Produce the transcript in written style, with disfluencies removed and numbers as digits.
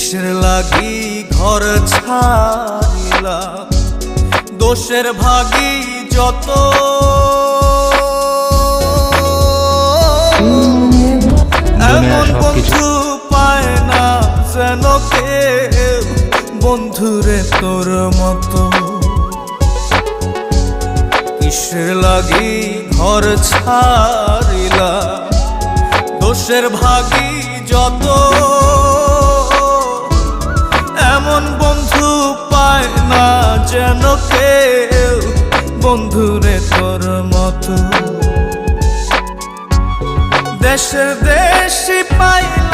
কিসের লাগি ঘর ছাড়িলাম, দোষের ভাগী যত। এমন বন্ধু পায় না যেন কেউ, বন্ধুরে তোর মতো। কিসের লাগি ঘর ছাড়িলাম, দোষের ভাগী যত। এমন বন্ধু পায় না যেন কেউ, বন্ধুরে তোর মতো। দেশের দেশি পাইলে